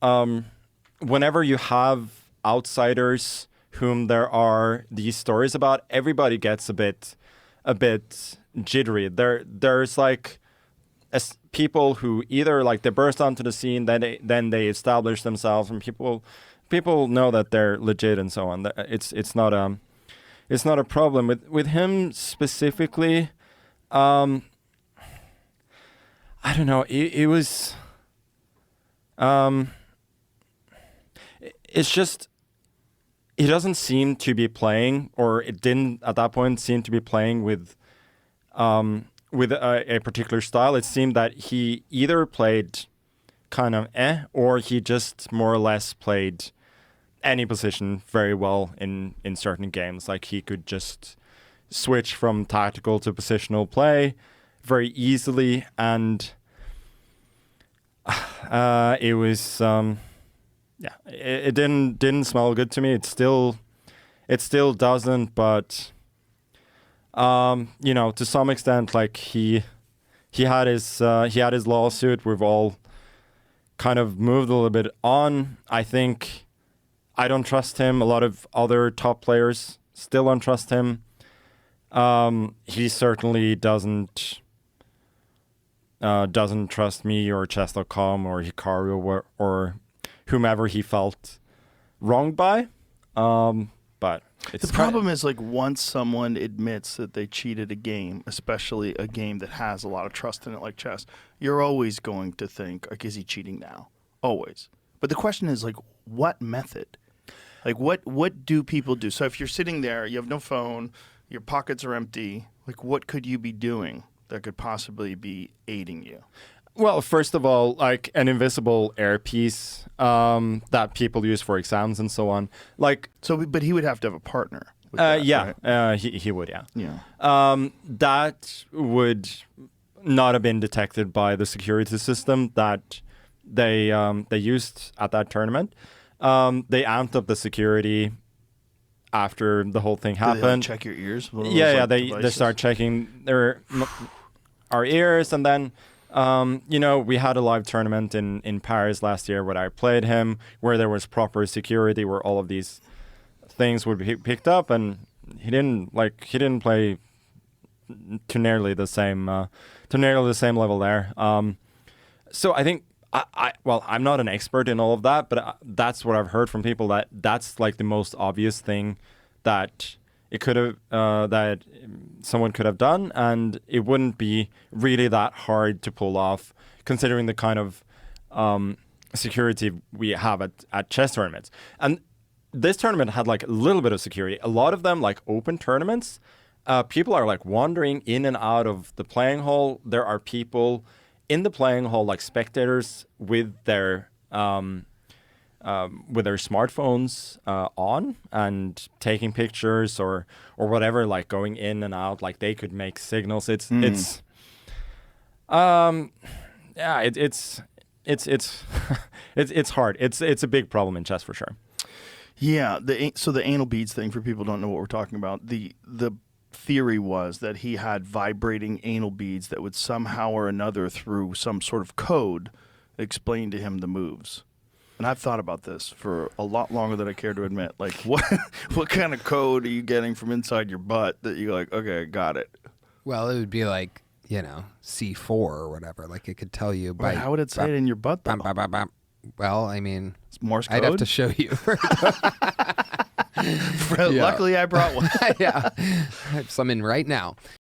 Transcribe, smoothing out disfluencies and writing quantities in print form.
whenever you have outsiders whom there are these stories about, everybody gets a bit jittery. There's like people who either like they burst onto the scene, then they establish themselves, and people know that they're legit and so on. It's not a problem with him specifically. I don't know. It was. It's just he doesn't seem to be playing, or it didn't at that point seem to be playing with a particular style. It seemed that he either played kind of or he just more or less played any position very well in certain games. Like he could just switch from tactical to positional play very easily, and it was it didn't smell good to me. It still doesn't, but to some extent, like he had his lawsuit. We've all kind of moved a little bit on. I think I don't trust him. A lot of other top players still don't trust him. He certainly doesn't trust me or chess.com or Hikaru or whomever he felt wronged by. But the problem is, like, once someone admits that they cheated a game, especially a game that has a lot of trust in it like chess, you're always going to think, like, is he cheating now? Always. But the question is, like, what method? Like, what do people do? So if you're sitting there, you have no phone, your pockets are empty, like, what could you be doing that could possibly be aiding you? Well, first of all, like an invisible earpiece that people use for exams and so on. Like, but he would have to have a partner. With that, yeah, right? he would, yeah. Yeah. That would not have been detected by the security system that they used at that tournament. They amped up the security after the whole thing happened. Did they check your ears? Yeah. They start checking our ears, and then. We had a live tournament in Paris last year where I played him, where there was proper security, where all of these things would be picked up, and he didn't play to nearly the same level there. So I think I'm not an expert in all of that, but that's what I've heard from people, that's like the most obvious thing that it could have that someone could have done, and it wouldn't be really that hard to pull off, considering the kind of security we have at chess tournaments. And this tournament had like a little bit of security. A lot of them, like open tournaments, people are like wandering in and out of the playing hall. There are people in the playing hall, like spectators with their smartphones on and taking pictures or whatever, like going in and out, like they could make signals. It's hard. It's a big problem in chess for sure. Yeah. So the anal beads thing, for people who don't know what we're talking about, the theory was that he had vibrating anal beads that would somehow or another, through some sort of code, explain to him the moves. And I've thought about this for a lot longer than I care to admit. Like, what kind of code are you getting from inside your butt that you're like, okay, I got it? Well, it would be like, C4 or whatever. Like, it could tell you by... How would it say it in your butt, though? Well, I mean... It's Morse code? I'd have to show you. Luckily, I brought one. Yeah. I have some in right now.